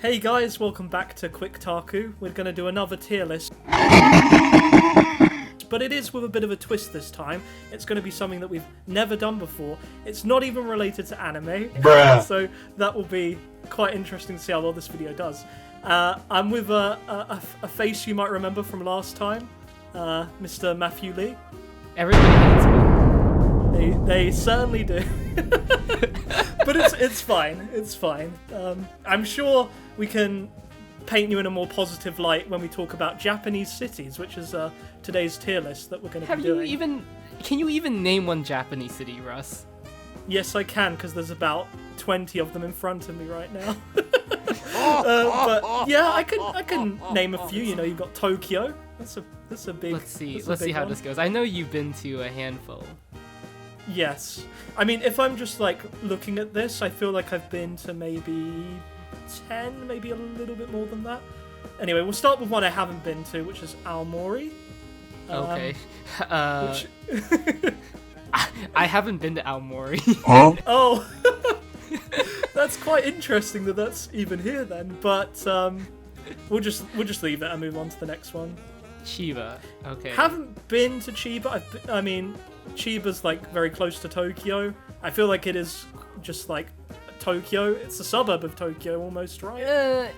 Hey guys, welcome back to Quick Taku. We're going to do another tier list. But it is with a bit of a twist this time. It's going to be something that we've never done before. It's not even related to anime. Bruh. So that will be quite interesting to see how well this video does. I'm with a face you might remember from last time. Mr. Matthew Lee. Everybody hates me. They certainly do. But it's fine. It's fine. I'm sure we can paint you in a more positive light when we talk about Japanese cities, which is today's tier list that we're going to be doing. Can you even name one Japanese city, Russ? Yes, I can, because there's about 20 of them in front of me right now. But yeah, I can name a few. You know, you've got Tokyo. That's a big. Let's see how this goes. I know you've been to a handful. Yes. I mean, if I'm just like looking at this, I feel like I've been to maybe 10, maybe a little bit more than that. Anyway, we'll start with one I haven't been to, which is Aomori. Okay. Which... I haven't been to Aomori. Huh? Oh, that's quite interesting that that's even here then. But we'll just leave it and move on to the next one. Chiba. Okay. Haven't been to Chiba. I mean, Chiba's like very close to Tokyo. I feel like it is just like Tokyo. It's a suburb of Tokyo almost, right?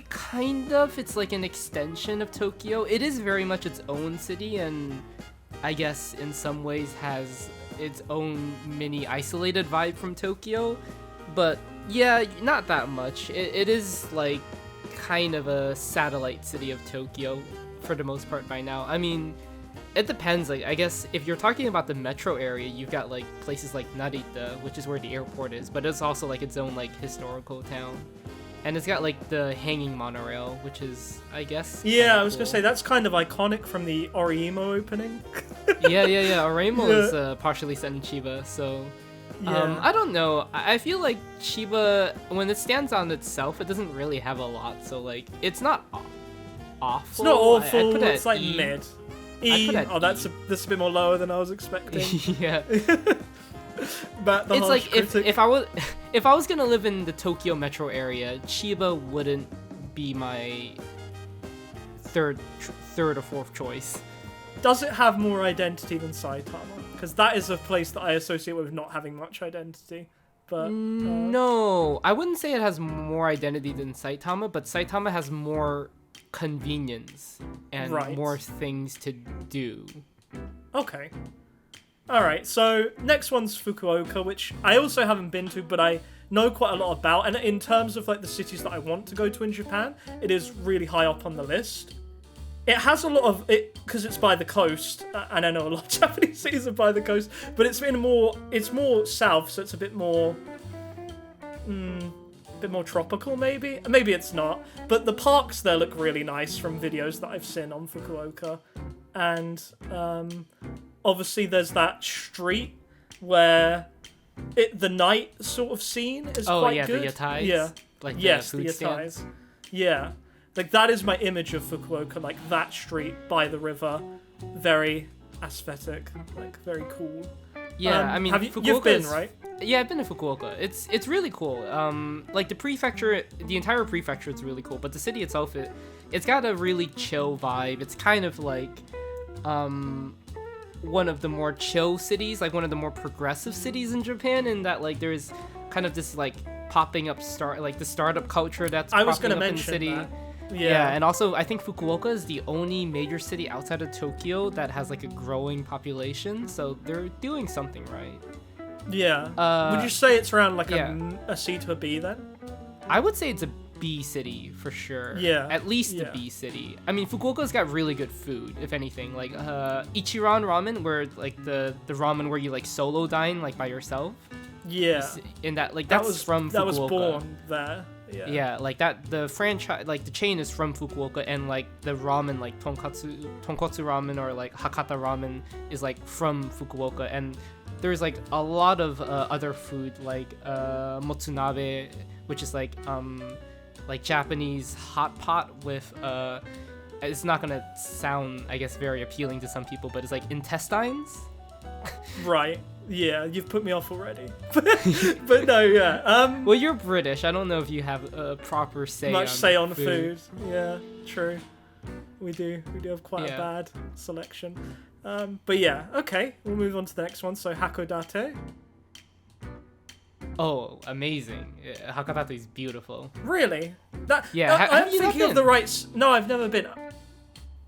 Kind of. It's like an extension of Tokyo. It is very much its own city, and I guess in some ways has its own mini isolated vibe from Tokyo. But yeah, not that much. It is like kind of a satellite city of Tokyo for the most part by now. I mean, it depends. Like, I guess if you're talking about the metro area, you've got like places like Narita, which is where the airport is, but it's also like its own like historical town, and it's got like the hanging monorail, which is, I guess, Yeah, I was gonna say that's kind of iconic from the Orimo opening. yeah. Oremo is partially set in Chiba, so Yeah. I don't know. I feel like Chiba, when it stands on itself, it doesn't really have a lot. So like, it's not awful. It's not awful. I'd put it It's at like E. mid. I'd put it at Oh, that's a bit more lower than I was expecting. Yeah. But the It's harsh like if critic. I was gonna live in the Tokyo metro area, Chiba wouldn't be my third or fourth choice. Does it have more identity than Saitama? Because that is a place that I associate with not having much identity. But No, I wouldn't say it has more identity than Saitama, but Saitama has more convenience and Right. more things to do. Okay. Alright, so next one's Fukuoka, which I also haven't been to, but I know quite a lot about. And in terms of like the cities that I want to go to in Japan, it is really high up on the list. It has a lot of it because it's by the coast, and I know a lot of Japanese cities are by the coast, but it's more south, so it's a bit more tropical maybe. Maybe it's not, but the parks there look really nice from videos that I've seen on Fukuoka, and obviously there's that street where the night sort of scene is quite good. The yatais. Yeah. Like Yes, the the food stands. yatais. Yeah. Like, that is my image of Fukuoka, like, that street by the river. Very aesthetic, like, very cool. Yeah, I mean, you've Fukuoka been, is- right? Yeah, I've been to Fukuoka. It's really cool. Like the prefecture, the entire prefecture is really cool, but the city itself, it's got a really chill vibe. It's kind of like one of the more chill cities, like one of the more progressive cities in Japan, in that like there's kind of this like popping up the startup culture that's I was popping gonna up in the mention city. that. Yeah, and also I think Fukuoka is the only major city outside of Tokyo that has like a growing population, so they're doing something right. Yeah. Would you say it's around, like, yeah. a C to a B, then? I would say it's a B city for sure. Yeah, At least yeah. a B city. I mean, Fukuoka's got really good food, if anything. Like Ichiran ramen, where like the ramen where you like solo dine like by yourself. Yeah. In that like that's from Fukuoka. That was born there. Yeah. Yeah, like that the franchise, like the chain is from Fukuoka, and like the ramen, like tonkotsu ramen or like Hakata ramen is like from Fukuoka, and there's like a lot of other food like motsunabe, which is like Japanese hot pot with it's not gonna sound, I guess, very appealing to some people, but it's like intestines. Right. Yeah, you've put me off already. But no, yeah. Well, you're British. I don't know if you have a proper say. Much say on food. Yeah, true. We do have quite a bad selection. But yeah, okay. We'll move on to the next one. So Hakodate. Oh, amazing! Hakodate is beautiful. Really? Yeah, I'm thinking of the right. No, I've never been.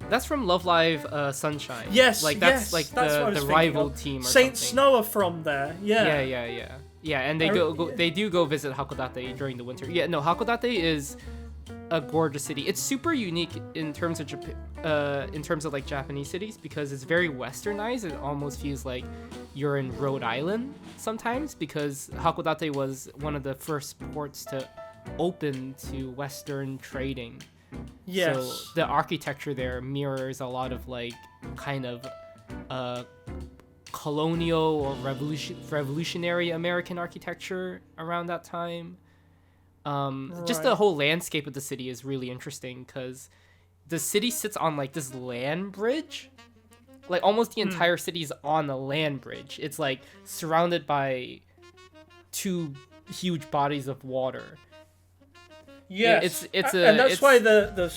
That's from Love Live Sunshine. Yes, like that's yes, the rival team. Or Saint something. Snow are from there. Yeah. Yeah, and they do go visit Hakodate during the winter. Yeah, no, Hakodate is a gorgeous city. It's super unique in terms of like Japanese cities because it's very westernized. It almost feels like you're in Rhode Island sometimes because Hakodate was one of the first ports to open to Western trading. Yes. So the architecture there mirrors a lot of like kind of colonial or revolutionary American architecture around that time. Just the whole landscape of the city is really interesting because the city sits on like this land bridge. Like almost the entire city is on a land bridge. It's like surrounded by two huge bodies of water. Yes, and that's why the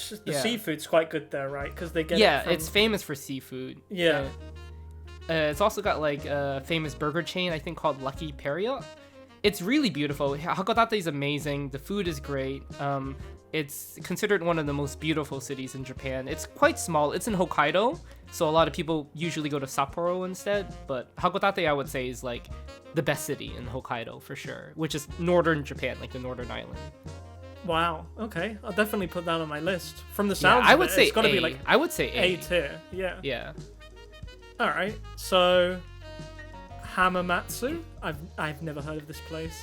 seafood's quite good there, right? Because they get it's famous for seafood. Yeah. It's also got like a famous burger chain I think called Lucky Peria. It's really beautiful. Hakodate is amazing. The food is great. It's considered one of the most beautiful cities in Japan. It's quite small. It's in Hokkaido, so a lot of people usually go to Sapporo instead. But Hakodate, I would say, is like the best city in Hokkaido for sure, which is northern Japan, like the northern island. Wow. Okay, I'll definitely put that on my list. From the sounds, I would say it's got to be like I would say A tier. Yeah. Yeah. All right. So Hamamatsu. I've never heard of this place.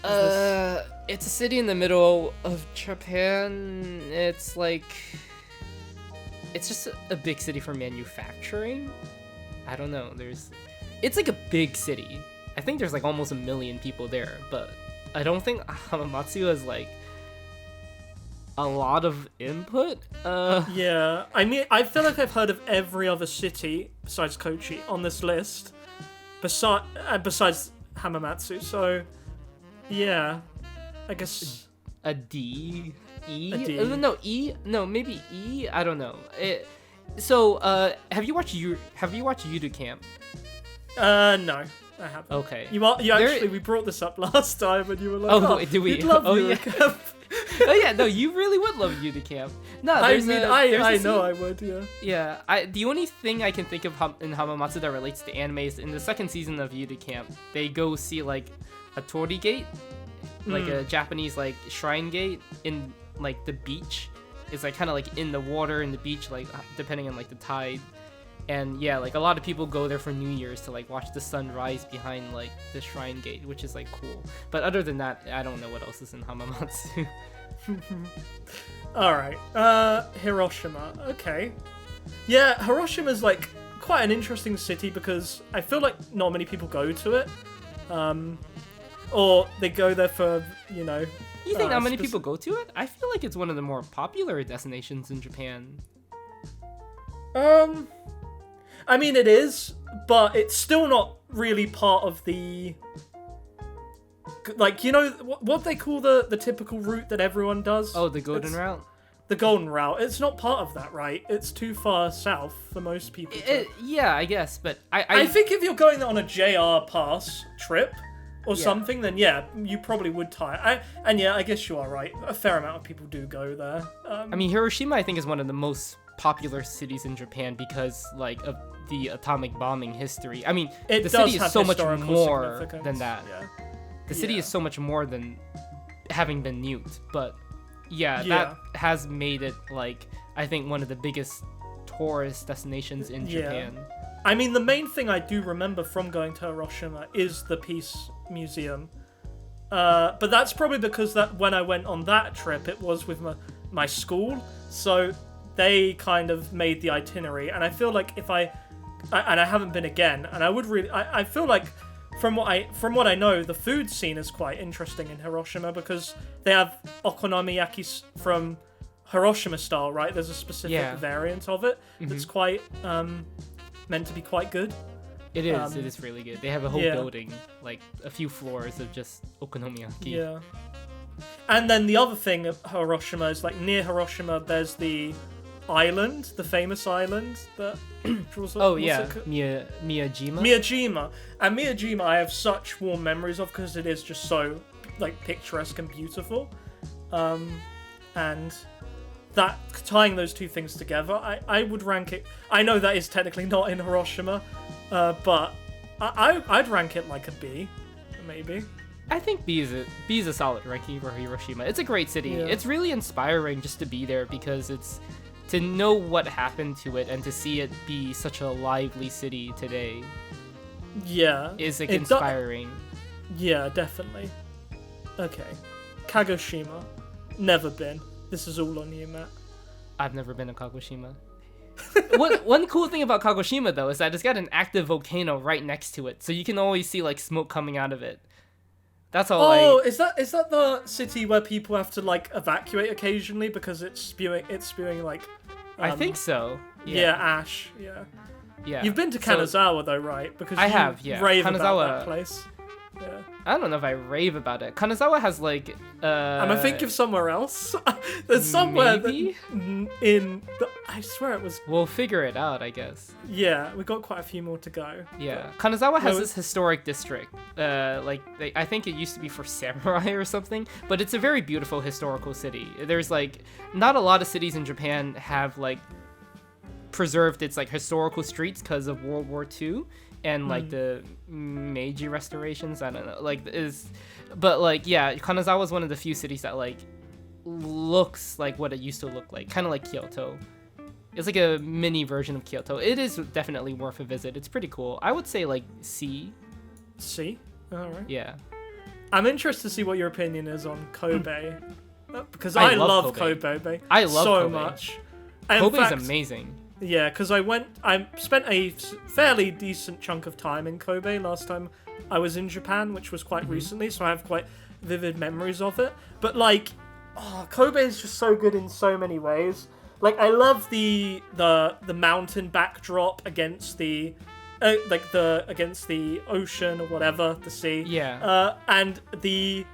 It's a city in the middle of Japan. It's like it's just a big city for manufacturing. I don't know. It's like a big city. I think there's like almost 1 million people there, but I don't think Hamamatsu has like a lot of input. Yeah, I mean, I feel like I've heard of every other city besides Kochi on this list, besides Hamamatsu. So, yeah, I guess a D, E. A D. No, E. No, maybe E. I don't know. Have you watched Yudu Camp? No. I haven't. Okay. We brought this up last time, and you were like, did we? You'd love yeah. Camp. Oh yeah, no, you really would love Yudu Camp. No, I know I would, yeah. Yeah, the only thing I can think of in Hamamatsu that relates to anime is in the second season of Yudu Camp, they go see like a torii gate, like a Japanese like shrine gate in like the beach. It's like kind of like in the water in the beach, like depending on like the tide. And yeah, like a lot of people go there for New Year's to like watch the sun rise behind like the shrine gate, which is like cool. But other than that, I don't know what else is in Hamamatsu. All right, Hiroshima. Okay, yeah, Hiroshima's like quite an interesting city because I feel like not many people go to it, or they go there for You think not many people go to it? I feel like it's one of the more popular destinations in Japan. I mean, it is, but it's still not really part of the... Like, what they call the typical route that everyone does? Oh, the Golden Route? The Golden Route. It's not part of that, right? It's too far south for most people. Yeah, I guess, but I think if you're going on a JR Pass trip or something, then yeah, you probably would tire. I guess you are right. A fair amount of people do go there. I mean, Hiroshima, I think, is one of the most popular cities in Japan because, like, of the atomic bombing history. I mean, the city is so much more than that. Yeah. The city is so much more than having been nuked, but that has made it, like, I think one of the biggest tourist destinations in Japan. I mean, the main thing I do remember from going to Hiroshima is the Peace Museum. But that's probably because that when I went on that trip, it was with my school, so they kind of made the itinerary. And I feel like if I haven't been again, and I would really, I feel like from what I know, the food scene is quite interesting in Hiroshima because they have okonomiyaki from Hiroshima style, right? There's a specific variant of it that's quite meant to be quite good. It is really good. They have a whole yeah. building, like a few floors of just okonomiyaki. Yeah. And then the other thing of Hiroshima is like near Hiroshima, there's the island, the famous island that. Oh yeah, Miyajima. Miyajima. And Miyajima, I have such warm memories of because it is just so like picturesque and beautiful. And that tying those two things together, I would rank it. I know that is technically not in Hiroshima, but I'd rank it like a B, maybe. I think B is a solid ranking for Hiroshima. It's a great city. Yeah. It's really inspiring just to be there because it's to know what happened to it and to see it be such a lively city today. Yeah, is like inspiring. Yeah, definitely. Okay, Kagoshima, never been. This is all on you, Matt. I've never been to Kagoshima. One cool thing about Kagoshima though is that it's got an active volcano right next to it, so you can always see like smoke coming out of it. That's all. Oh, is that the city where people have to like evacuate occasionally because it's spewing like? I think so. Yeah, ash. Yeah. Yeah. You've been to Kanazawa though, right? Because I have. Yeah. Rave Kanazawa, about that place. Yeah. I don't know if I rave about it. Kanazawa has like. Am I thinking of somewhere else? There's somewhere maybe? I swear it was. We'll figure it out, I guess. Yeah, we got quite a few more to go. Yeah, Kanazawa has this historic district. I think it used to be for samurai or something, but it's a very beautiful historical city. There's like not a lot of cities in Japan have like preserved its like historical streets because of World War II and like the Meiji restorations. I don't know, but like yeah, Kanazawa is one of the few cities that like looks like what it used to look like, kind of like Kyoto. It's like a mini version of Kyoto. It is definitely worth a visit. It's pretty cool. I would say like C. C? Alright. Yeah. I'm interested to see what your opinion is on Kobe. Because I love Kobe. I love so Kobe. much. Kobe's amazing. Yeah, because I spent a fairly decent chunk of time in Kobe last time I was in Japan, which was quite recently, so I have quite vivid memories of it. But like, Kobe is just so good in so many ways. Like, I love the mountain backdrop against the against the ocean or whatever, the sea. Yeah. And the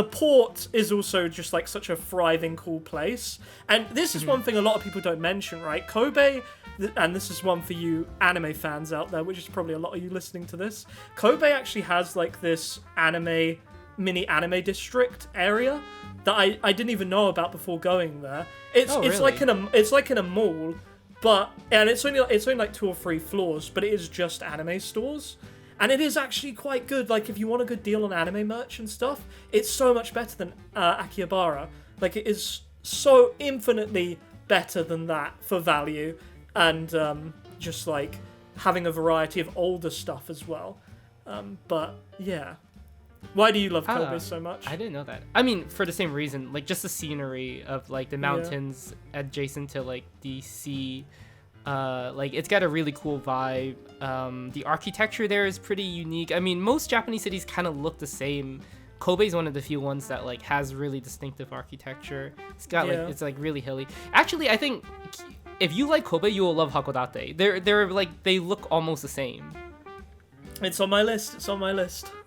port is also just like such a thriving, cool place. And this is one thing a lot of people don't mention, right? Kobe, and this is one for you anime fans out there, which is probably a lot of you listening to this. Kobe actually has like this mini anime district area that I didn't even know about before going there. It's really? like in a mall, and it's only like 2 or 3 floors, but it is just anime stores. And it is actually quite good. Like, if you want a good deal on anime merch and stuff, it's so much better than Akihabara. Like, it is so infinitely better than that for value. And just, like, having a variety of older stuff as well. But, yeah. Why do you love Kobe so much? I didn't know that. I mean, for the same reason. Like, just the scenery of, like, the mountains adjacent to, like, the sea. Like, it's got a really cool vibe. The architecture there is pretty unique. I mean, most Japanese cities kind of look the same. Kobe's one of the few ones that like has really distinctive architecture. It's got like it's like really hilly. Actually, I think if you like Kobe, you will love Hakodate. They're like they look almost the same. It's on my list.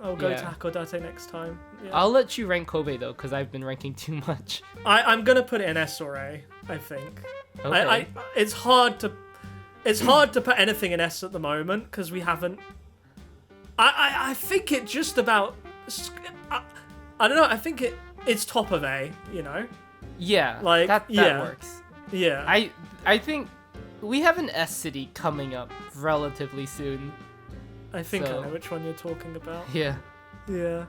I'll go to Hakodate next time. Yeah. I'll let you rank Kobe though, because I've been ranking too much. I'm gonna put it in S or A. I think. Okay. It's hard to put anything in S at the moment because we haven't. I think it just about. I don't know. I think it's top of A. You know. Yeah. Like that works. Yeah. I think we have an S city coming up relatively soon. I think I know which one you're talking about. Yeah. Yeah.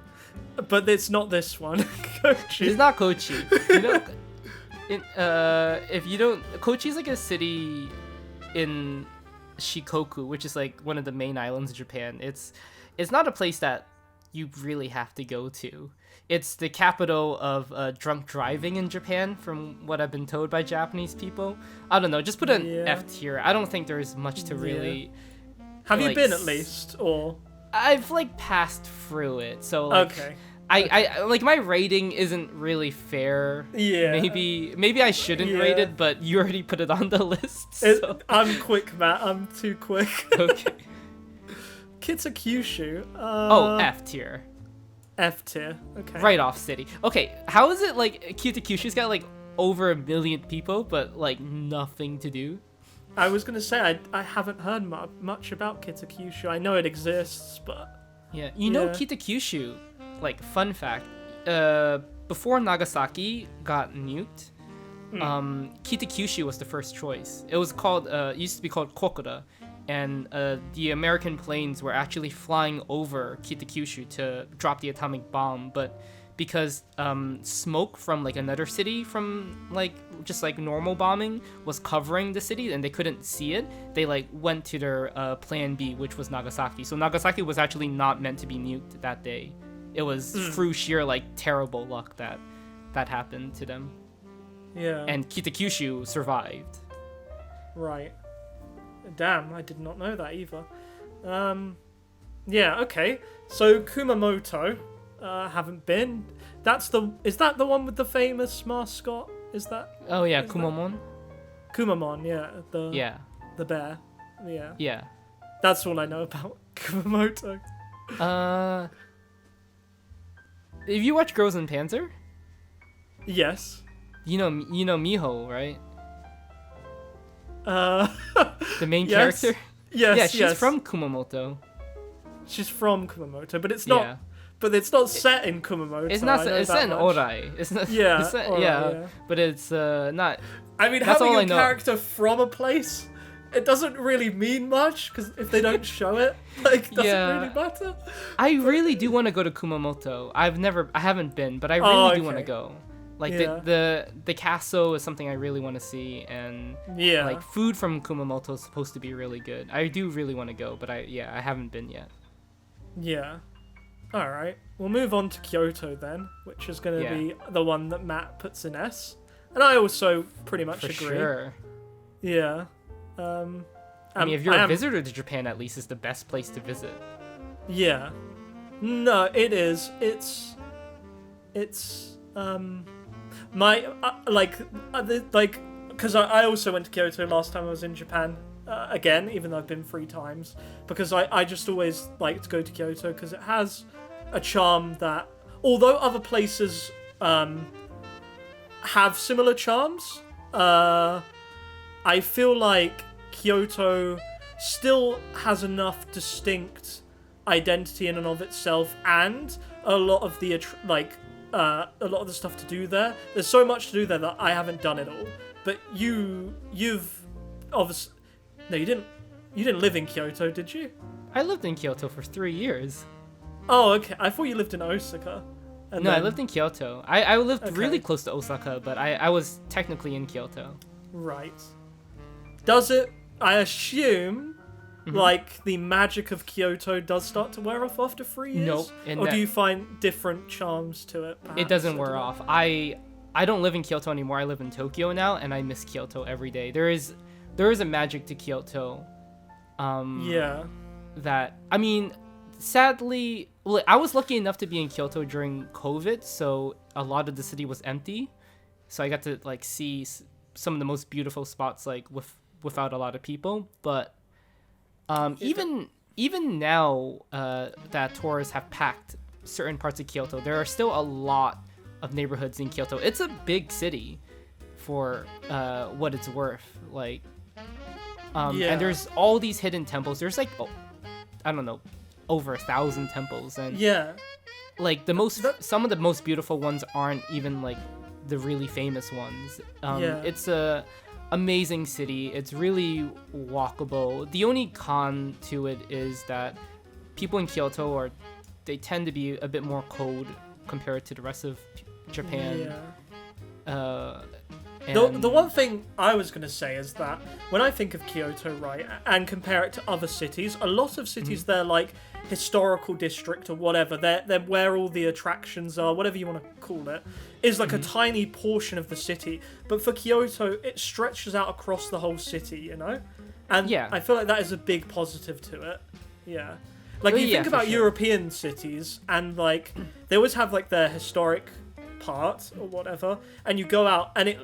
But it's not this one. Kochi. It's not Kochi. You know, if you don't, Kochi's like a city in Shikoku, which is like one of the main islands of Japan. It's not a place that you really have to go to. It's the capital of drunk driving in Japan, from what I've been told by Japanese people. I don't know. Just put an F tier. I don't think there's much to really. Have you been at least, or? I've like passed through it, so like. Okay. I like my rating isn't really fair. Yeah. Maybe I shouldn't rate it, but you already put it on the list. So. I'm quick, Matt. I'm too quick. Okay. Kitakyushu. Oh, F tier. F tier. Okay. Right off city. Okay, how is it like Kitakyushu's got like over 1 million people, but like nothing to do? I was gonna say I haven't heard much about Kitakyushu. I know it exists, but Yeah, you know Yeah. Kitakyushu. Like fun fact, before Nagasaki got nuked, Kitakyushu was the first choice. It was called it used to be called Kokura, and the American planes were actually flying over Kitakyushu to drop the atomic bomb, but because smoke from like another city from like just like normal bombing was covering the city and they couldn't see it, they like went to their plan B, which was Nagasaki. So Nagasaki was actually not meant to be nuked that day. It was through sheer like terrible luck that happened to them. yeah. And Kitakyushu survived. Right. Damn, I did not know that either. Yeah, okay. So Kumamoto, haven't been. Is that the one with the famous mascot? Is that Oh yeah, Is that- Kumamon. Kumamon? Yeah, Yeah, the bear. Yeah, yeah. that's all I know about Kumamoto. If you watch Girls in Panzer, Yes. you know Miho, right? Uh, The main Yes. character. yes. Yeah, she's yes. from Kumamoto. She's from Kumamoto, but it's not. Yeah. But it's not set in Kumamoto. It's not. I know It's that set in much. Orai. It's not. Yeah, It's set, Orai, yeah. But it's not. I mean, That's having all a I know. character from a place, it doesn't really mean much because if they don't show it, like, doesn't Yeah. really matter. I really do want to go to Kumamoto. I haven't been, but I really Oh, do want to okay. go. Like Yeah. the castle is something I really want to see, and Yeah. like food from Kumamoto is supposed to be really good. I do really want to go, but I haven't been yet. Yeah. All right. We'll move on to Kyoto then, which is going to Yeah. be the one that Matt puts in S, and I also pretty much For agree. sure. Yeah. I mean, if you're a visitor to Japan, at least it's the best place to visit. Yeah. No, it is. It's my because I also went to Kyoto last time I was in Japan again, even though I've been 3 times, because I just always like to go to Kyoto because it has a charm that, although other places have similar charms, I feel like Kyoto still has enough distinct identity in and of itself, and a lot of the a lot of the stuff to do there. There's so much to do there that I haven't done it all. But you've obviously you didn't live in Kyoto, did you? I lived in Kyoto for 3 years. Oh, okay. I thought you lived in Osaka. And No, I then- lived in Kyoto. I lived Okay. really close to Osaka, but I was technically in Kyoto. Right. Does it? I assume. Like the magic of Kyoto does start to wear off after 3 years. Nope, and Or that- do you find different charms to it? It perhaps? doesn't I wear don't know. off. I don't live in Kyoto anymore. I live in Tokyo now, and I miss Kyoto every day. There is a magic to Kyoto. Yeah. That I mean, sadly, well, I was lucky enough to be in Kyoto during COVID, so a lot of the city was empty. So I got to like see some of the most beautiful spots like without a lot of people. But even now that tourists have packed certain parts of Kyoto, there are still a lot of neighborhoods in Kyoto. It's a big city for what it's worth. Like, Yeah. and there's all these hidden temples. There's like, I don't know, over 1,000 temples, and Yeah. like some of the most beautiful ones aren't even like the really famous ones. Yeah. It's a amazing city. It's really walkable. The only con to it is that people in Kyoto they tend to be a bit more cold compared to the rest of Japan. Yeah. And The one thing I was going to say is that when I think of Kyoto, right, and compare it to other cities, a lot of cities, they're like historical district or whatever, they're where all the attractions are, whatever you want to call it, is like a tiny portion of the city. But for Kyoto, it stretches out across the whole city, you know? And Yeah. I feel like that is a big positive to it. Yeah. Like, Well, you yeah, think for about sure. European cities, and like, they always have like their historic part or whatever, and you go out and it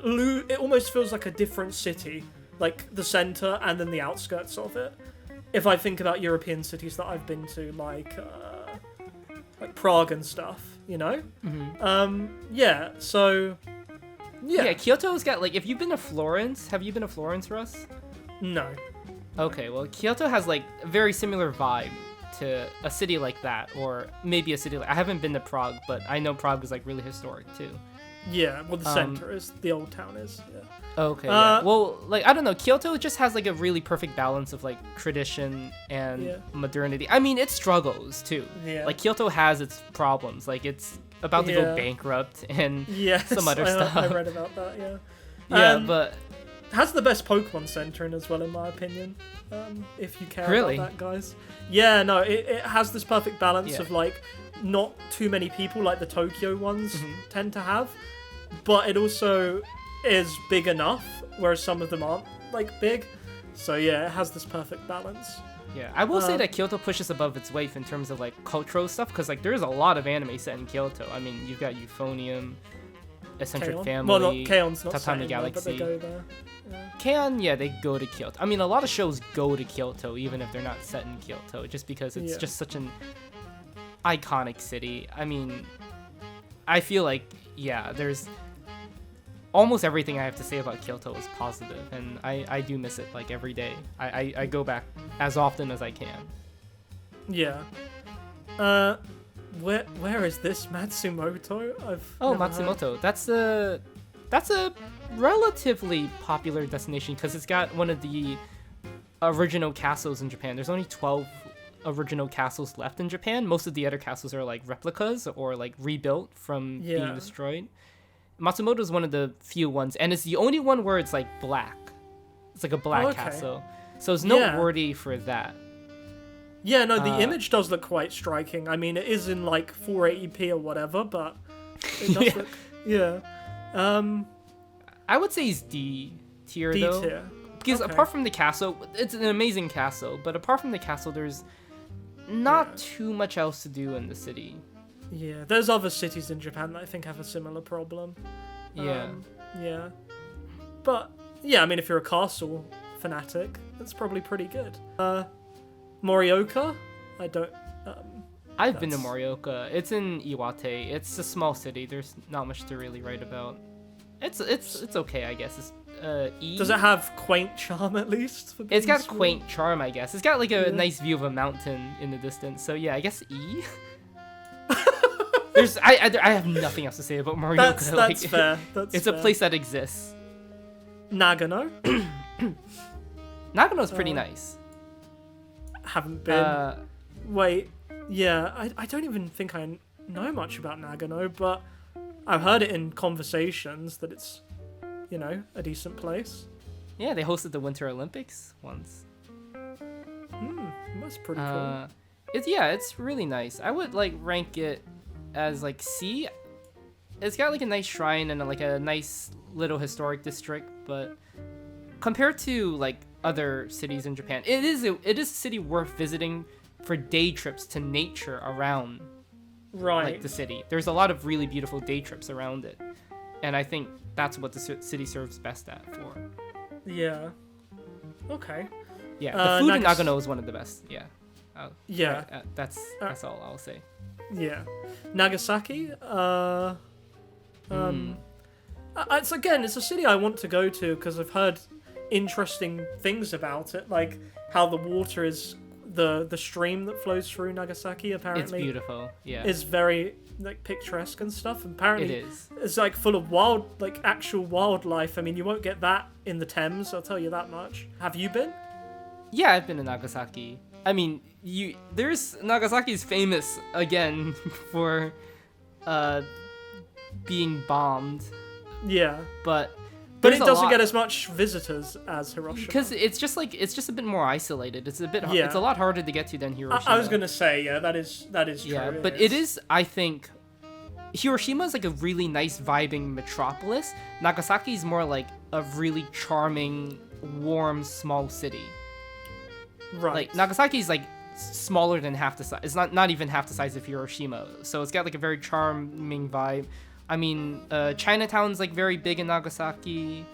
almost feels like a different city, like the center and then the outskirts of it. if I think about European cities that I've been to, like Prague and stuff, you know. Yeah. So. Yeah, Kyoto's got, like, if you've been to Florence, have you been to Florence, Russ? No. Okay, well, Kyoto has, like, a very similar vibe to a city like that, or maybe a city like... I haven't been to Prague, but I know Prague is, like, really historic, too. Yeah, well, the center is, the old town is, yeah. Okay, yeah. Well, like, I don't know, Kyoto just has, like, a really perfect balance of, like, tradition and modernity. I mean, it struggles, too. Yeah. Like, Kyoto has its problems. Like, it's about to go bankrupt and some other stuff. I read about that, yeah. Yeah, but... Has the best Pokemon Center in as well, in my opinion. If you care Really? about that, guys. Yeah, no, it has this perfect balance of, like, not too many people like the Tokyo ones tend to have, but it also is big enough, whereas some of them aren't, like, big. So, yeah, it has this perfect balance. Yeah, I will say that Kyoto pushes above its weight in terms of, like, cultural stuff, because, like, there's a lot of anime set in Kyoto. I mean, you've got Euphonium, Eccentric K-On? Family, well, not K-On's not Tatami saying Galaxy. That, but they go there. Yeah. K-On, yeah, they go to Kyoto. I mean, a lot of shows go to Kyoto, even if they're not set in Kyoto, just because it's just such an iconic city. I mean, I feel like, yeah, there's... Almost everything I have to say about Kyoto is positive, and I do miss it, like, every day. I go back as often as I can. Yeah. Where is this Matsumoto? Oh, never Matsumoto. That's a relatively popular destination because it's got one of the original castles in Japan. There's only 12 original castles left in Japan. Most of the other castles are like replicas or like rebuilt from being destroyed. Matsumoto is one of the few ones, and it's the only one where it's like black. It's like a black castle, so it's noteworthy for that. Yeah, no, the image does look quite striking. I mean, it is in like 480p or whatever, but it does look. I would say he's D tier D though. tier. Because apart from the castle, it's an amazing castle, but apart from the castle, there's not too much else to do in the city. Yeah, there's other cities in Japan that I think have a similar problem. Yeah. Yeah. But, yeah, I mean, if you're a castle fanatic, that's probably pretty good. Morioka? I don't... I've been to Morioka. It's in Iwate. It's a small city. There's not much to really write about. It's okay, I guess. It's E. Does it have quaint charm at least? It's got quaint charm, I guess. It's got like a nice view of a mountain in the distance. So yeah, I guess E. I have nothing else to say about Morioka. That's fair. It's a place that exists. Nagano? Nagano's pretty nice. Haven't been. Wait, yeah, I don't even think I know much about Nagano, but I've heard it in conversations that it's, you know, a decent place. Yeah, they hosted the Winter Olympics once. That's pretty cool. It's really nice. I would like rank it as like C. It's got like a nice shrine and like a nice little historic district, but compared to like other cities in Japan, it is a city worth visiting for day trips to nature around like the city. There's a lot of really beautiful day trips around it, and I think that's what the city serves best at for. Yeah. Okay. Yeah, the food in Nagano is one of the best. Yeah. That's all I'll say. Yeah. Nagasaki. It's a city I want to go to because I've heard interesting things about it, like how the water is the stream that flows through Nagasaki apparently it's beautiful. Yeah, is very like picturesque and stuff. And apparently it is. It's like full of actual wildlife. I mean, you won't get that in the Thames, I'll tell you that much. Have you been? Yeah, I've been to Nagasaki. I mean, Nagasaki's famous again for being bombed. Yeah. But it doesn't get as much visitors as Hiroshima. Because it's just a bit more isolated. It's a lot harder to get to than Hiroshima. I was gonna say, that is true. Yeah, but it is, I think, Hiroshima is like a really nice vibing metropolis. Nagasaki is more like a really charming, warm, small city. Right. Like Nagasaki is like smaller than half the size. It's not even half the size of Hiroshima. So it's got like a very charming vibe. I mean, Chinatown's like very big in Nagasaki,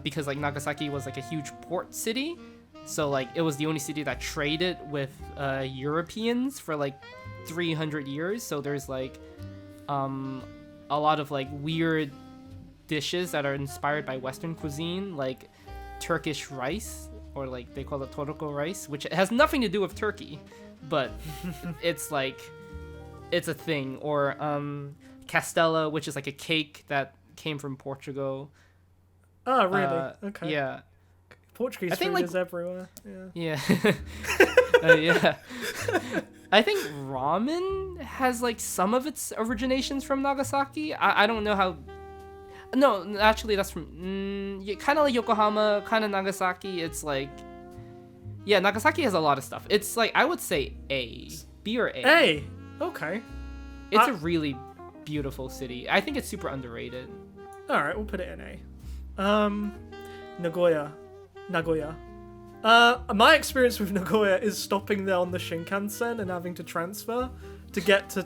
because like Nagasaki was like a huge port city, So like it was the only city that traded with Europeans for like 300 years. So there's like a lot of like weird dishes that are inspired by Western cuisine, like Turkish rice, or like they call it toroko rice, which has nothing to do with Turkey, but it's like it's a thing. Or castella, which is like a cake that came from Portugal. Oh, really? Okay. Yeah. Portuguese I think, food like, is everywhere. Yeah. Yeah. Yeah. I think ramen has like some of its originations from Nagasaki. I don't know how. No, actually, that's from kind of like Yokohama, kind of Nagasaki. It's like, yeah, Nagasaki has a lot of stuff. It's like I would say A, B or A. Hey. Okay. It's a really beautiful city. I think it's super underrated. All right, we'll put it in A. Nagoya. My experience with Nagoya is stopping there on the Shinkansen and having to transfer to get to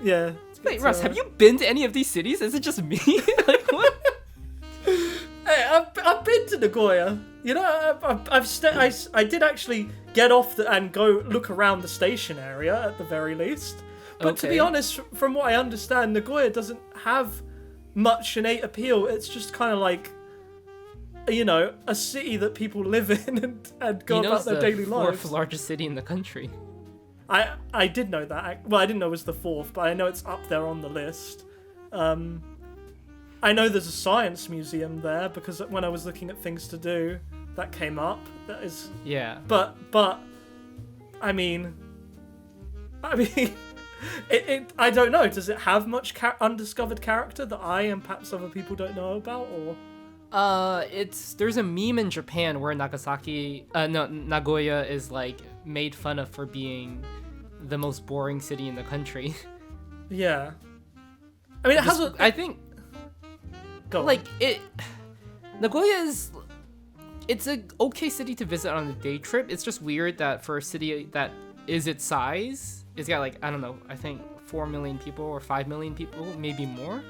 yeah. Wait, Russ, have you been to any of these cities? Is it just me? Like what? Hey, I've been to Nagoya. You know, I did actually get off and go look around the station area at the very least. But to be honest, from what I understand, Nagoya doesn't have much innate appeal. It's just kind of like, you know, a city that people live in and go about their daily lives. Fourth largest city in the country. I did know that. Well, I didn't know it was the fourth, but I know it's up there on the list. I know there's a science museum there because when I was looking at things to do, that came up. That is. Yeah. But I mean, it I don't know. Does it have much undiscovered character that I and perhaps other people don't know about, or? There's a meme in Japan where Nagoya is like made fun of for being the most boring city in the country. Yeah. I mean, I think. Nagoya it's a okay city to visit on a day trip. It's just weird that for a city that is its size, it's got like, I don't know, I think 4 million people or 5 million people, maybe more.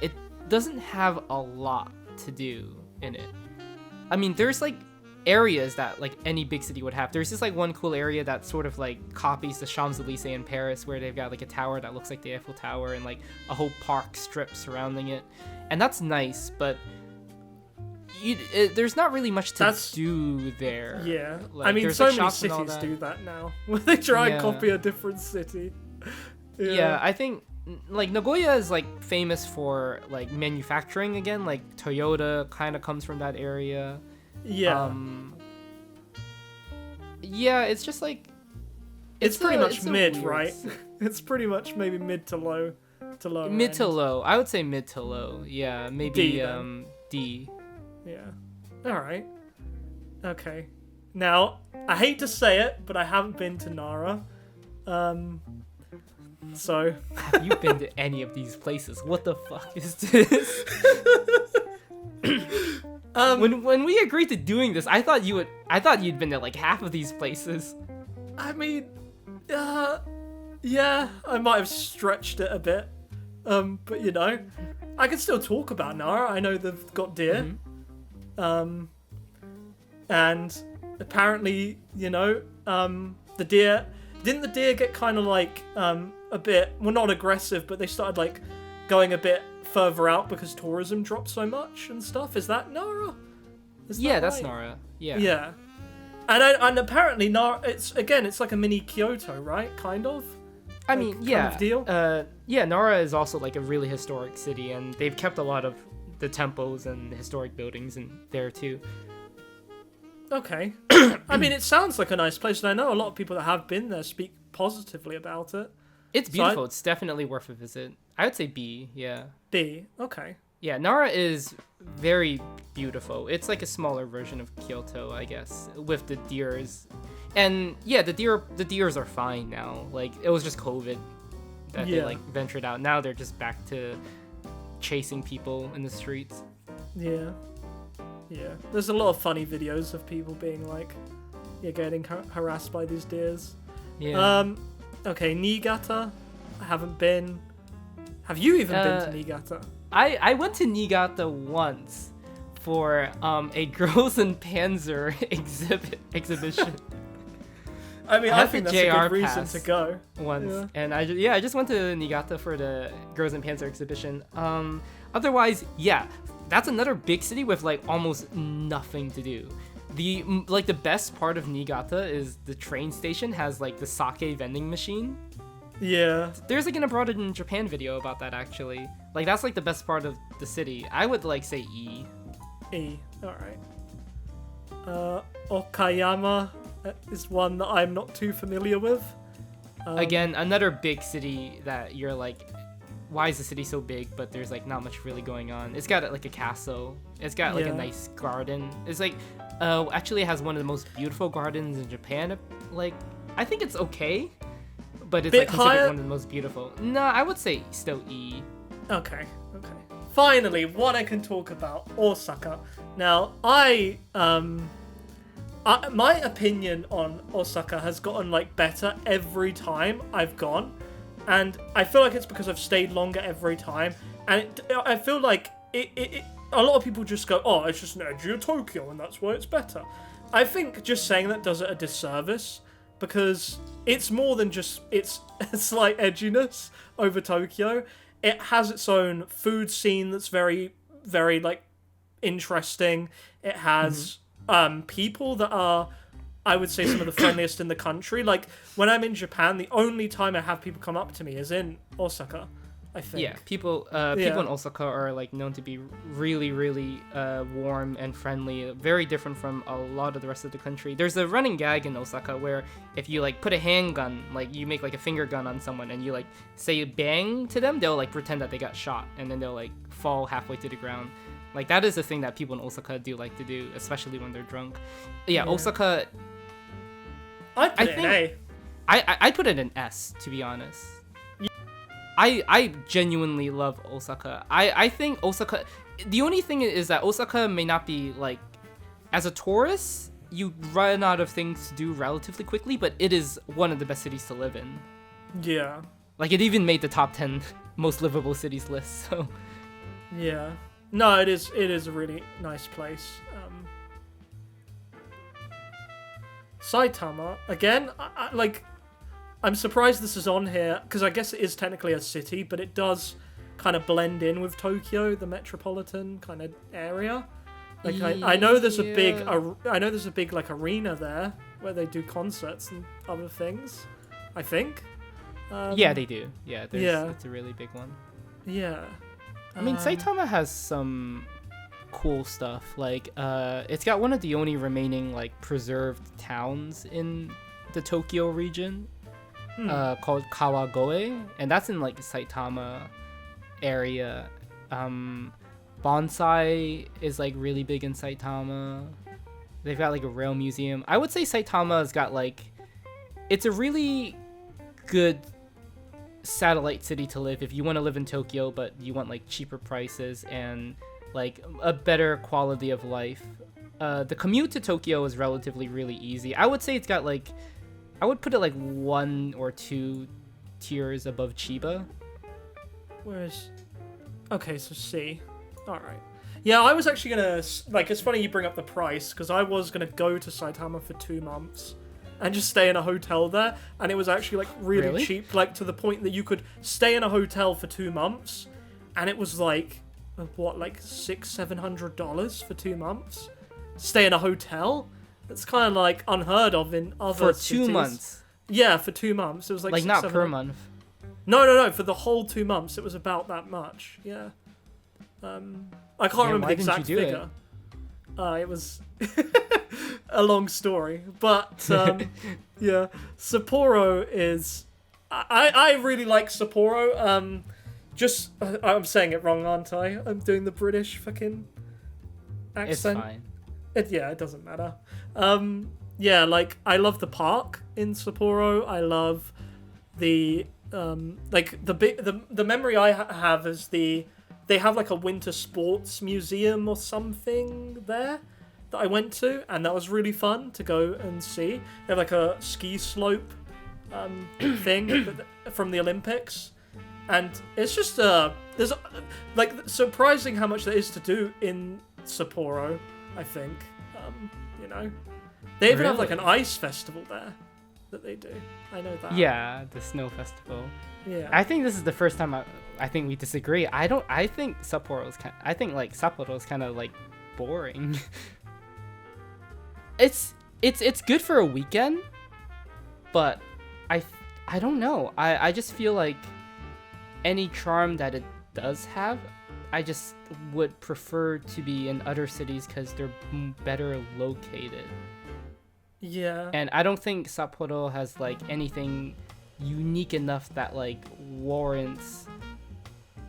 It doesn't have a lot to do in it. I mean, there's like areas that like any big city would have. There's just like one cool area that sort of like copies the Champs-Elysees in Paris, where they've got like a tower that looks like the Eiffel Tower and like a whole park strip surrounding it, and that's nice, but there's not really much to do there. Yeah, like, I mean, so many cities do that now, where they try and copy a different city. Yeah, I think like Nagoya is like famous for like manufacturing again. Like Toyota kind of comes from that area. Yeah. Yeah, it's just like it's pretty much mid, right? It's pretty much maybe mid to low. Mid to low. I would say mid to low. Yeah, maybe D. Yeah. All right. Okay. Now, I hate to say it, but I haven't been to Nara. So. Have you been to any of these places? What the fuck is this? When we agreed to doing this, I thought you'd been to like half of these places. I mean, yeah, I might have stretched it a bit. But you know, I can still talk about Nara. I know they've got deer. Mm-hmm. And apparently, you know, the deer get kind of like a bit, well, not aggressive, but they started like going a bit further out because tourism dropped so much and stuff. Is that Nara? That's Nara. Yeah. Yeah. And apparently Nara, it's like a mini Kyoto, right? Kind of. I mean, yeah. Kind of deal. Yeah, Nara is also like a really historic city, and they've kept a lot of the temples and historic buildings in there too. Okay. I mean, it sounds like a nice place, and I know a lot of people that have been there speak positively about it. It's beautiful. It's definitely worth a visit. I would say B, yeah. B, okay. Yeah, Nara is very beautiful. It's like a smaller version of Kyoto, I guess, with the deers. And yeah, the deers are fine now. Like, it was just COVID that they like ventured out. Now they're just back to chasing people in the streets. Yeah. Yeah. There's a lot of funny videos of people being like, getting harassed by these deers. Yeah. Okay, Niigata. I haven't been. Have you even been to Niigata? I went to Niigata once for a Girls and Panzer exhibition I mean, I I have think the that's a JR good reason pass. to go. once, Yeah. and I just went to Niigata for the Girls and Panzer exhibition. Otherwise, yeah, that's another big city with like almost nothing to do. The best part of Niigata is the train station has like the sake vending machine. Yeah. There's like an Abroad in Japan video about that actually. Like that's like the best part of the city. I would like say E. E. Alright. Okayama is one that I'm not too familiar with. Again, another big city that you're like, why is the city so big? But there's like not much really going on. It's got like a castle. It's got like Yeah. a nice garden. It's like, actually it has one of the most beautiful gardens in Japan. Like, I think it's okay, but it's Bit like considered higher? one of the most beautiful. No, I would say still E. Okay. Finally, one I can talk about, Osaka. Now, my opinion on Osaka has gotten like better every time I've gone, and I feel like it's because I've stayed longer every time, and I feel like it a lot of people just go, oh, it's just an edgier Tokyo, and that's why it's better. I think just saying that does it a disservice, because it's more than just its slight edginess over Tokyo. It has its own food scene that's very, very like interesting. It has people that are, I would say, some of the friendliest in the country. Like when I'm in Japan, the only time I have people come up to me is in Osaka, I think. Yeah, people in Osaka are like known to be really, really warm and friendly. Very different from a lot of the rest of the country. There's a running gag in Osaka where if you like put a handgun, like you make like a finger gun on someone, and you like say bang to them, they'll like pretend that they got shot, and then they'll like fall halfway to the ground. Like that is the thing that people in Osaka do like to do, especially when they're drunk. Yeah. Osaka. I'd put it in A. I put it in S, to be honest. I genuinely love Osaka. I think Osaka, the only thing is that Osaka may not be like, as a tourist, you run out of things to do relatively quickly, but it is one of the best cities to live in. Yeah. Like it even made the top 10 most livable cities list, so. Yeah. No, it is a really nice place. Saitama, again, I'm surprised this is on here, because I guess it is technically a city, but it does kind of blend in with Tokyo, the metropolitan kind of area. Like I know there's a big, like arena there where they do concerts and other things, I think. Yeah, they do. Yeah, yeah. It's a really big one. Yeah. I mean, Saitama has some cool stuff. Like, it's got one of the only remaining like preserved towns in the Tokyo region, called Kawagoe, and that's in like the Saitama area. Bonsai is like really big in Saitama. They've got like a rail museum. I would say Saitama's got like, it's a really good satellite city to live if you want to live in Tokyo, but you want like cheaper prices and like a better quality of life. The commute to Tokyo is relatively really easy. I would say it's got like, I would put it like 1 or 2 tiers above Chiba. Whereas, okay, so C. All right. Yeah, I was actually gonna like. It's funny you bring up the price, because I was gonna go to Saitama for 2 months and just stay in a hotel there, and it was actually like really cheap, like to the point that you could stay in a hotel for 2 months, and it was like what, like $600-700 for 2 months. Stay in a hotel. It's kind of like unheard of in other cities. 2 months. Yeah, for 2 months. It was like not per 600-700 month. No. For the whole 2 months, it was about that much. Yeah. I can't remember the exact figure. It was a long story, but yeah, Sapporo is. I really like Sapporo. I'm saying it wrong, aren't I? I'm doing the British fucking accent. It's fine. It doesn't matter. Yeah, like I love the park in Sapporo. I love the the memory I have is they have like a winter sports museum or something there that I went to, and that was really fun to go and see. They have like a ski slope thing from the Olympics, and it's just there's like surprising how much there is to do in Sapporo, I think. You know, they even have like an Really? ice festival there that they do. I know that. Yeah, the snow festival. Yeah. I think this is the first time I think we disagree. I think Sapporo's like Sapporo's kind of like boring. it's good for a weekend, but I don't know. I just feel like any charm that it does have, I just would prefer to be in other cities because they're better located. Yeah. And I don't think Sapporo has like anything unique enough that like warrants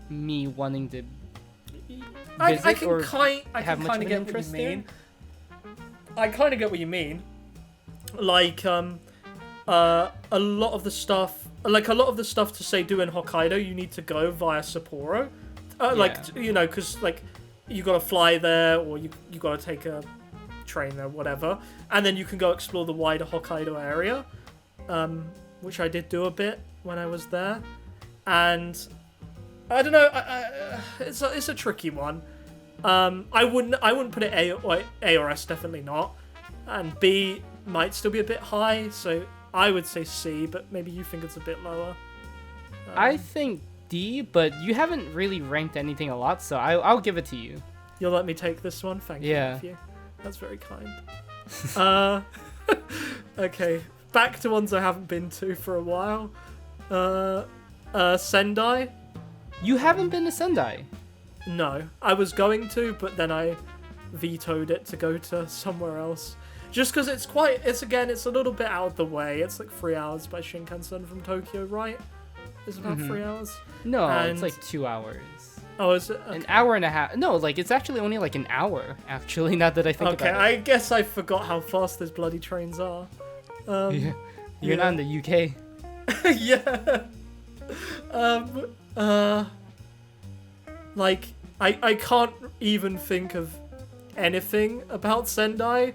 me wanting to I visit can or kind have much of of an get what you interest there. mean. I kind of get what you mean. Like a lot of the stuff, to say do in Hokkaido, you need to go via Sapporo. Like Yeah. you know, because like you gotta fly there, or you gotta take a train there, whatever, and then you can go explore the wider Hokkaido area, which I did do a bit when I was there, and I don't know, it's a tricky one. I wouldn't put it A or S, definitely not, and B might still be a bit high, so I would say C, but maybe you think it's a bit lower. I think D, but you haven't really ranked anything a lot, so I'll give it to you. You'll let me take this one? Thank you, Yeah. Matthew. That's very kind. Okay, back to ones I haven't been to for a while. Sendai? You haven't been to Sendai. No. I was going to, but then I vetoed it to go to somewhere else. Just because it's a little bit out of the way. It's like 3 hours by Shinkansen from Tokyo, right? It's about 3 hours. No, And- it's like 2 hours. Oh, is it? An hour and a half. No, like it's actually only like an hour. Actually, now that I think Okay, about it. I guess I forgot how fast those bloody trains are. Yeah. You're yeah. not in the UK. Yeah. Like I can't even think of anything about Sendai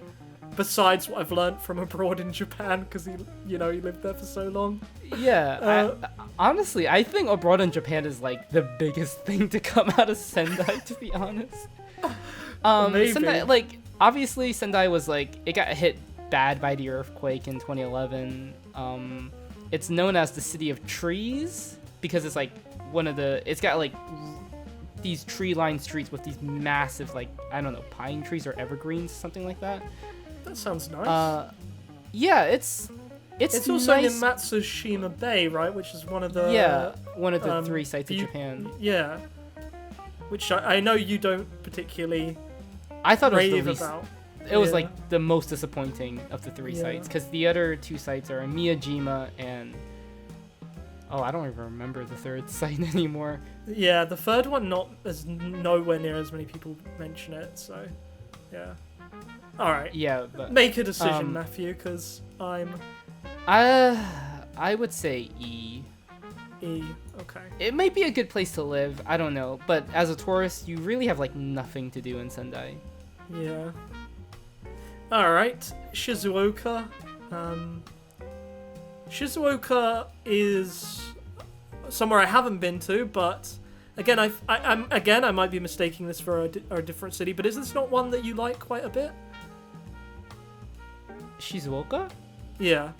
besides what I've learnt from abroad in Japan because he lived there for so long. Yeah, honestly, I think abroad in Japan is like the biggest thing to come out of Sendai, to be honest. Maybe. Sendai, like obviously Sendai was like it got hit bad by the earthquake in 2011. It's known as the city of trees because it's like it's got like these tree-lined streets with these massive like I don't know pine trees or evergreens, something like that. That sounds nice. Yeah, it's also nice. in Matsushima Bay, right? Which is one of the one of the 3 sites in view- Japan. Yeah. Which I know you don't particularly I thought it was the rave least. about. It was Yeah. like the most disappointing of the 3 Yeah. sites because the other 2 sites are Miyajima and I don't even remember the 3rd site anymore. Yeah, the third one nowhere near as many people mention it, so yeah. All right. Yeah, but Make a decision, Matthew, because I'm I would say E. E. Okay. It might be a good place to live. I don't know, but as a tourist, you really have like nothing to do in Sendai. Yeah. All right. Shizuoka. Shizuoka is somewhere I haven't been to, but again, I might be mistaking this for a different city. But is this not one that you like quite a bit? Shizuoka? Yeah.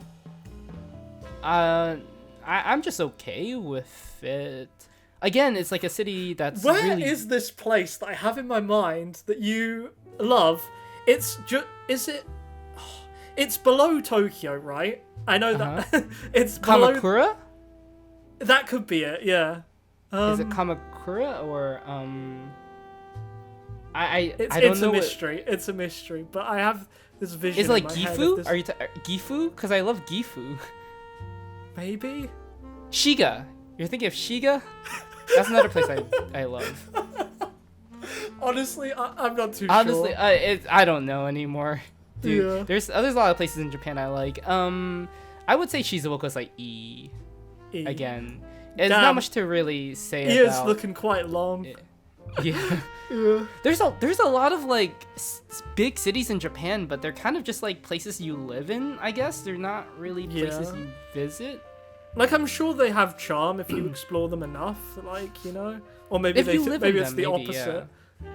I'm just okay with it. Again, it's like a city that's Where really... is this place that I have in my mind that you love? It's It's below Tokyo, right? I know that. It's below. Kamakura? That could be it. Yeah. Is it Kamakura or I don't It's know. a mystery. It's a mystery. But I have this vision. Is it like in my head of Gifu? this- Are you Gifu? Because I love Gifu. Maybe. Shiga. You're thinking of Shiga? That's another place I love. Honestly, I'm not too Honestly, sure. I don't know anymore. Dude, Yeah. there's a lot of places in Japan I like. I would say Shizuoka's like E E. again. There's Damn. not much to really say He is about. looking quite long. Yeah. Yeah. There's a lot of like big cities in Japan, but they're kind of just like places you live in. I guess they're not really places Yeah. you visit. Like, I'm sure they have charm if you explore them enough. Like, or maybe If you live in maybe it's them, the maybe, opposite.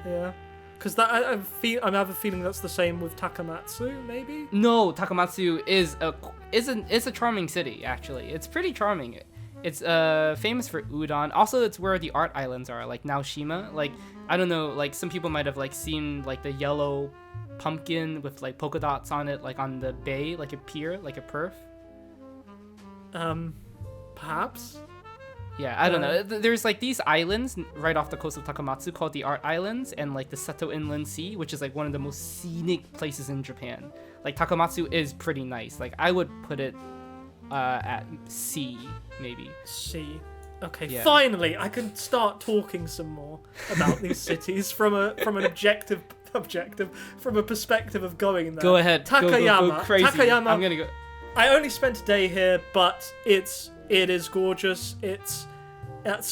Yeah. Because that I have a feeling that's the same with Takamatsu, maybe. No, Takamatsu is a charming city actually. It's pretty charming. It's famous for udon. Also, it's where the art islands are, like Naoshima. Like I don't know, like some people might have like seen like the yellow pumpkin with like polka dots on it, like on the bay, like a pier, like a perf. Perhaps. Yeah, I don't know. There's like these islands right off the coast of Takamatsu called the Art Islands, and like the Seto Inland Sea, which is like one of the most scenic places in Japan. Like Takamatsu is pretty nice. Like I would put it at C, maybe. C. Okay, Yeah. finally I can start talking some more about these cities from an objective from a perspective of going there. Go ahead. Takayama. Go crazy. Takayama. I'm gonna go. I only spent a day here, but it is gorgeous. It's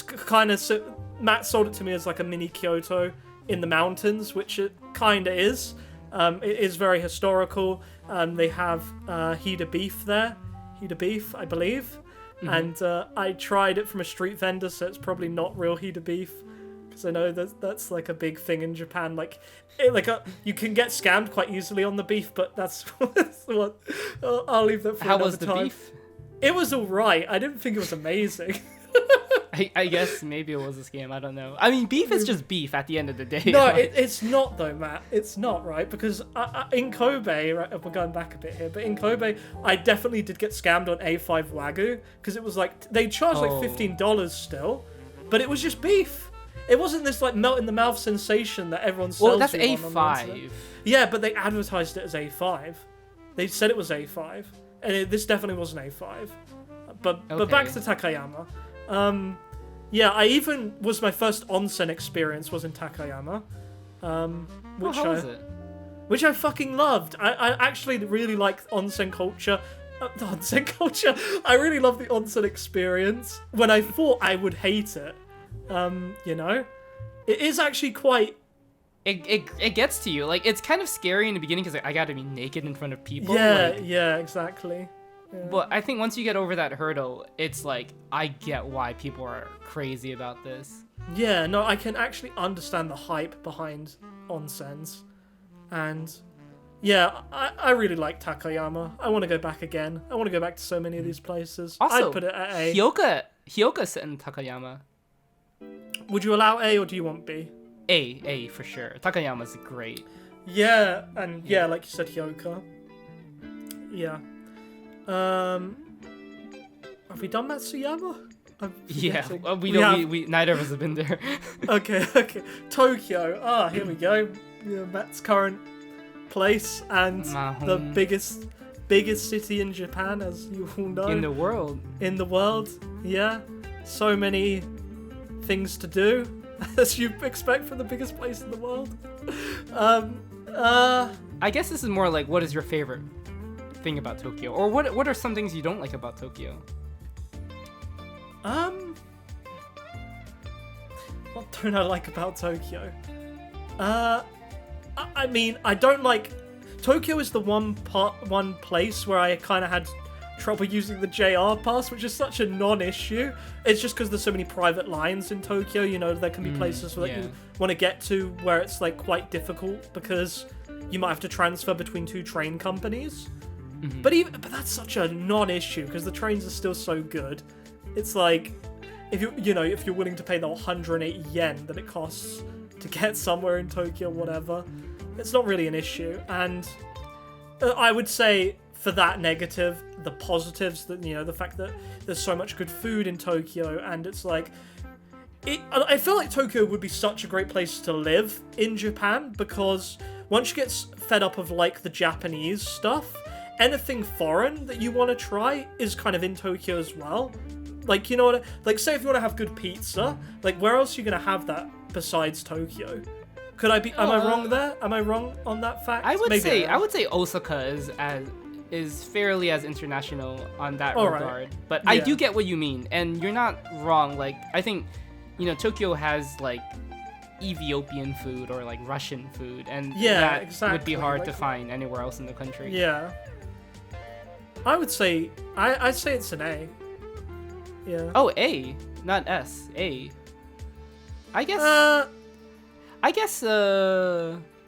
kind of Matt sold it to me as like a mini Kyoto in the mountains, which it kind of is. It is very historical. They have Hida beef there, Hida beef, I believe, and I tried it from a street vendor, so it's probably not real Hida beef. Because I know that's like a big thing in Japan. Like, you can get scammed quite easily on the beef, but that's what I'll leave that for How another was the time. beef? It was alright. I didn't think it was amazing. I guess maybe it was a scam. I don't know. I mean, beef is just beef at the end of the day. No, Like, it's not though, Matt. It's not, right? Because in Kobe, right, we're going back a bit here, but in Kobe, I definitely did get scammed on A5 Wagyu because it was like they charged like $15 still, but it was just beef. It wasn't this like melt in the mouth sensation that everyone sells. well, that's you on the internet. A5. Yeah, but they advertised it as A5. They said it was A5, and this definitely wasn't A5. But back Okay. to Takayama. Yeah, I even my first onsen experience was in Takayama, which How was it? which I fucking loved. I actually really like onsen culture. The onsen culture. I really love the onsen experience. When I thought I would hate it, you know, it is actually quite. It gets to you. Like, it's kind of scary in the beginning because like, I gotta be naked in front of people. Yeah, like, yeah, exactly. But I think once you get over that hurdle, it's like, I get why people are crazy about this. Yeah, no, I can actually understand the hype behind onsens. And yeah, I really like Takayama. I want to go back again. I want to go back to so many of these places. Also, I'd put it at A. Hyoka set in Takayama. Would you allow A or do you want B? A for sure. Takayama's great. Yeah, and yeah, like you said, Hyoka. Yeah. Have we done Matsuyama? I'm Yeah, forgetting. we have- neither of us have been there. Okay. Tokyo. Here we go. Yeah, Matt's current place and My the home. biggest city in Japan, as you all know. In the world. In the world. Yeah. So many things to do, as you expect from the biggest place in the world. I guess this is more like, what is your favorite thing about Tokyo? Or what are some things you don't like about Tokyo? What don't I like about Tokyo? I mean, I don't like. Tokyo is the one place where I kind of had trouble using the JR pass, which is such a non-issue. It's just because there's so many private lines in Tokyo. You know, there can be places that you want to get to where it's like quite difficult because you might have to transfer between two train companies. But that's such a non-issue because the trains are still so good. It's like if you're willing to pay the 180 yen that it costs to get somewhere in Tokyo, whatever, it's not really an issue. And I would say for that negative, the positives, that the fact that there's so much good food in Tokyo, and it's like I feel like Tokyo would be such a great place to live in Japan because once you get fed up of like the Japanese stuff, anything foreign that you want to try is kind of in Tokyo as well. Like, you know what? Like, say if you want to have good pizza, like, where else are you going to have that besides Tokyo? Could I be? Am I wrong there? Am I wrong on that fact? I would Maybe say am. Osaka is fairly as international on that All right. regard. But I Yeah. do get what you mean, and you're not wrong. Like, I think, Tokyo has like Ethiopian food or like Russian food, and Yeah, that would exactly. be hard Like- to find anywhere else in the country. Yeah. I would say I'd say it's an A. Yeah. Oh, A, not S. A. I guess I guess.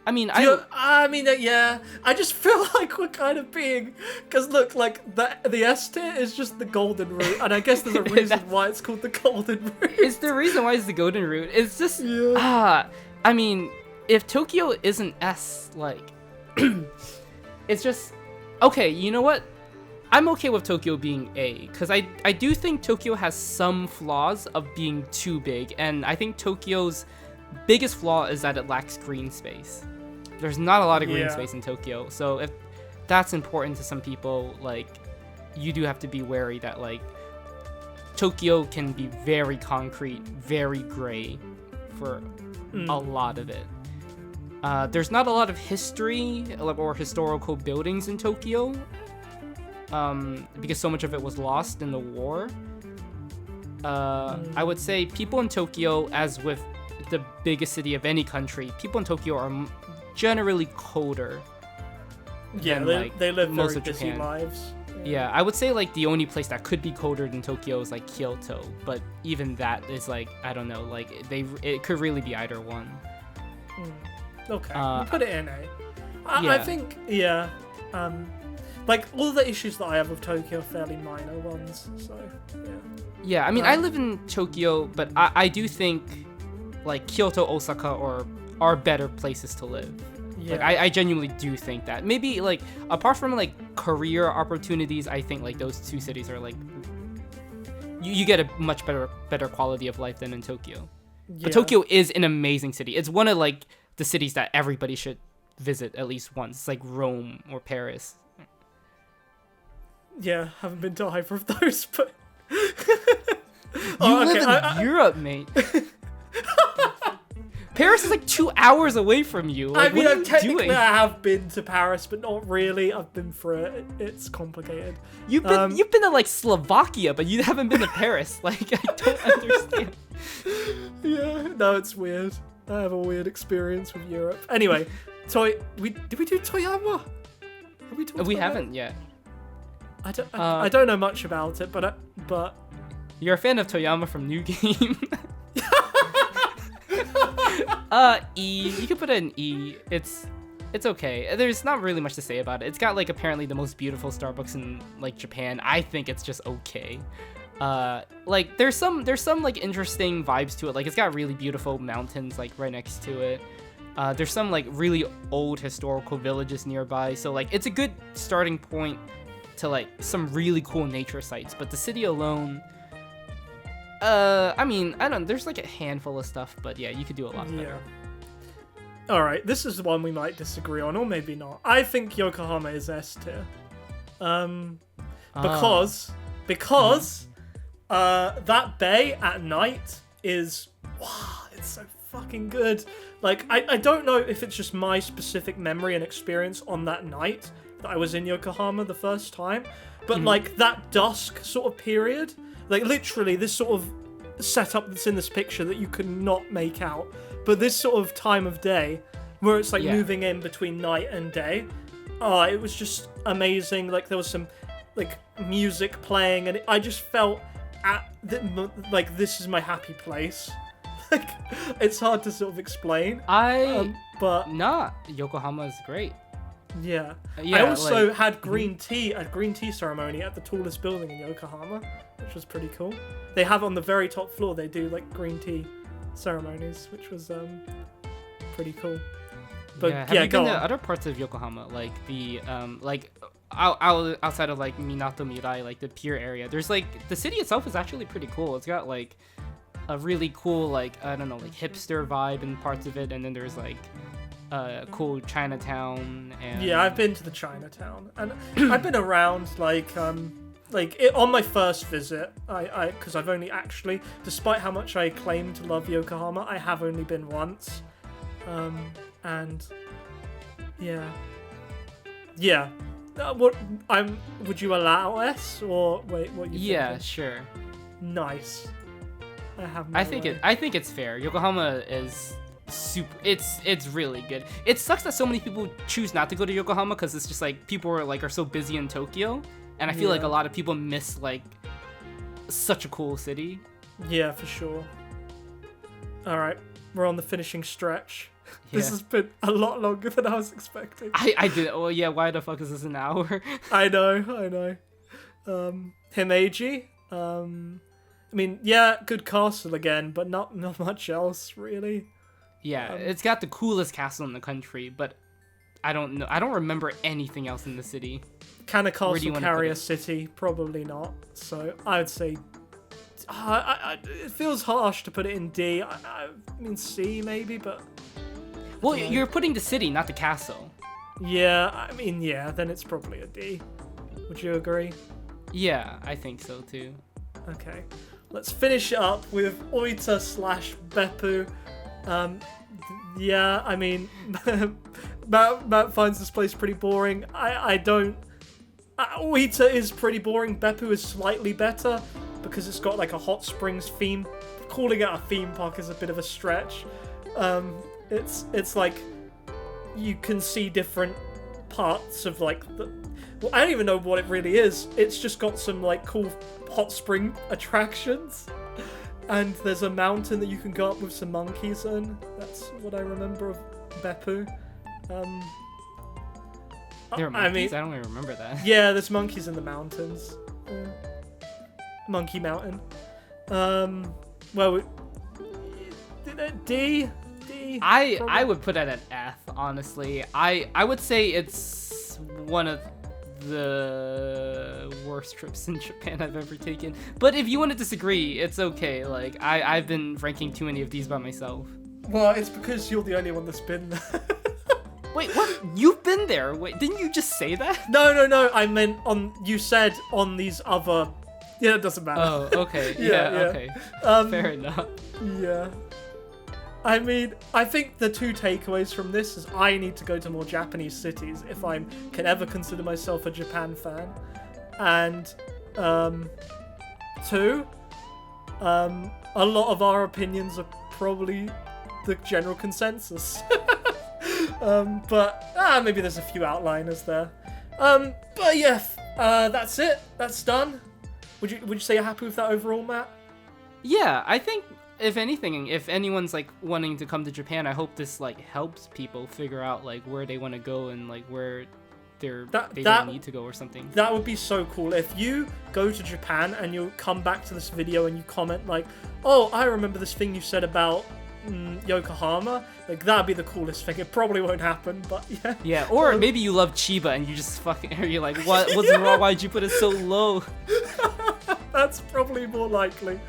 I mean, I mean, yeah. I just feel like we're kind of being, because look, like the S tier is just the golden route, and I guess there's a reason why it's called the golden route. It's the reason why it's the golden route. It's just I mean, if Tokyo isn't S, like, it's just okay. You know what? I'm okay with Tokyo being A, because I do think Tokyo has some flaws of being too big, and I think Tokyo's biggest flaw is that it lacks green space. There's not a lot of green space in Tokyo, so if that's important to some people, like, you do have to be wary that, like, Tokyo can be very concrete, very gray for a lot of it. There's not a lot of history or historical buildings in Tokyo, because so much of it was lost in the war. I would say people in Tokyo, as with the biggest city of any country, people in Tokyo are generally colder. Yeah, than, they live most very of busy Japan. lives. Yeah, I would say like the only place that could be colder than Tokyo is like Kyoto, but even that is like, I don't know, like it could really be either one. Okay, we'll put it in A. I yeah. think, like all the issues that I have with Tokyo are fairly minor ones, so yeah. Yeah, I mean, I live in Tokyo, but I do think like Kyoto, Osaka are better places to live. Yeah. Like I genuinely do think that. Maybe like apart from like career opportunities, I think like those two cities are like you get a much better quality of life than in Tokyo. Yeah. But Tokyo is an amazing city. It's one of like the cities that everybody should visit at least once. It's like Rome or Paris. Yeah, haven't been to either of those, but You live in Europe, mate. Paris is like 2 hours away from you. Like, I mean, what are you technically doing? I have been to Paris, but not really. I've been through it. It's complicated. You've been to like Slovakia, but you haven't been to Paris. Like, I don't understand. Yeah, no, it's weird. I have a weird experience with Europe. Anyway, did we do Toyama? Have we talked We about haven't yet. that? I don't know much about it, but You're a fan of Toyama from New Game. E. You can put it in E. It's okay. There's not really much to say about it. It's got like apparently the most beautiful Starbucks in like Japan. I think it's just okay. Like there's some like interesting vibes to it. Like it's got really beautiful mountains like right next to it. There's some like really old historical villages nearby. So like it's a good starting point to like some really cool nature sites. But the city alone, I mean, I don't. There's like a handful of stuff, but yeah, you could do a lot better. All right, this is one we might disagree on, or maybe not. I think Yokohama is S tier, because that bay at night is it's so fucking good. Like I don't know if it's just my specific memory and experience on that night that I was in Yokohama the first time, but like that dusk sort of period. Like, literally, this sort of setup that's in this picture that you could not make out. But this sort of time of day, where it's, like, moving in between night and day, it was just amazing. Like, there was some, like, music playing, and I just felt, like, this is my happy place. Like, it's hard to sort of explain. But Yokohama is great. Yeah. I also had a green tea ceremony at the tallest building in Yokohama, which was pretty cool. They have on the very top floor, they do like green tea ceremonies, which was pretty cool. But have you been to other parts of Yokohama, like the outside of like Minato Mirai, like the pier area? There's like the city itself is actually pretty cool. It's got like a really cool like I don't know like hipster vibe in parts of it, and then there's like cool Chinatown and I've been to the Chinatown, and I've been around on my first visit. I because I've only actually, despite how much I claim to love Yokohama, I have only been once, and would you allow S or wait? What you? Yeah, thinking? sure. Nice. I think it's fair. Yokohama is super. It's really good. It sucks that so many people choose not to go to Yokohama because it's just like people are so busy in Tokyo, and I feel like a lot of people miss like such a cool city. Yeah, for sure. All right, We're on the finishing stretch. This Yeah. has been a lot longer than I was expecting. I did. Oh yeah, why the fuck is this an hour? I know. Himeji. I mean, yeah, good castle again, but not much else really. Yeah, it's got the coolest castle in the country, but I don't know. I don't remember anything else in the city. Can a Where do you castle wanna carry put a it? city? Probably not. So I would say. It feels harsh to put it in D. I mean C maybe, but Well, Yeah. you're putting the city, not the castle. yeah. I mean, yeah. Then it's probably a D. Would you agree? Yeah, I think so too. Okay. Let's finish it up with Oita / Beppu. Yeah, I mean, Matt finds this place pretty boring. I don't. Oita is pretty boring. Beppu is slightly better because it's got like a hot springs theme. Calling it a theme park is a bit of a stretch. It's like you can see different parts of like the. Well, I don't even know what it really is. It's just got some like cool hot spring attractions. And there's a mountain that you can go up with some monkeys in. That's what I remember of Beppu. There are I monkeys. mean, I don't even remember that. yeah, there's monkeys in the mountains. Monkey Mountain. Well, D. I probably. would put it at F, honestly. I would say it's one of the worst trips in Japan I've ever taken. But if you want to disagree, it's okay. Like I've been ranking too many of these by myself. Well, it's because you're the only one that's been there. Wait, what? You've been there? Wait, didn't you just say that? No. I meant on. You said on these other. Yeah, it doesn't matter. Oh, okay. Yeah, yeah, yeah. okay. Fair enough. Yeah. I mean, I think the two takeaways from this is I need to go to more Japanese cities if I can ever consider myself a Japan fan. And, two, a lot of our opinions are probably the general consensus. But maybe there's a few outliners there. But yeah, that's it. That's done. Would you say you're happy with that overall, Matt? Yeah, I think if anything, if anyone's like wanting to come to Japan, I hope this like helps people figure out like where they want to go and like where they don't need to go or something. That would be so cool. If you go to Japan and you come back to this video and you comment like, oh, I remember this thing you said about Yokohama, like that'd be the coolest thing. It probably won't happen, but yeah. Yeah, or maybe you love Chiba and you just fucking, or you're like, what's wrong? Why'd you put it so low? That's probably more likely.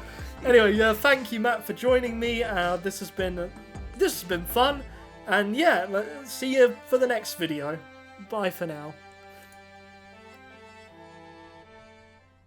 Anyway, yeah, thank you, Matt, for joining me. This has been fun, and yeah, see you for the next video. Bye for now.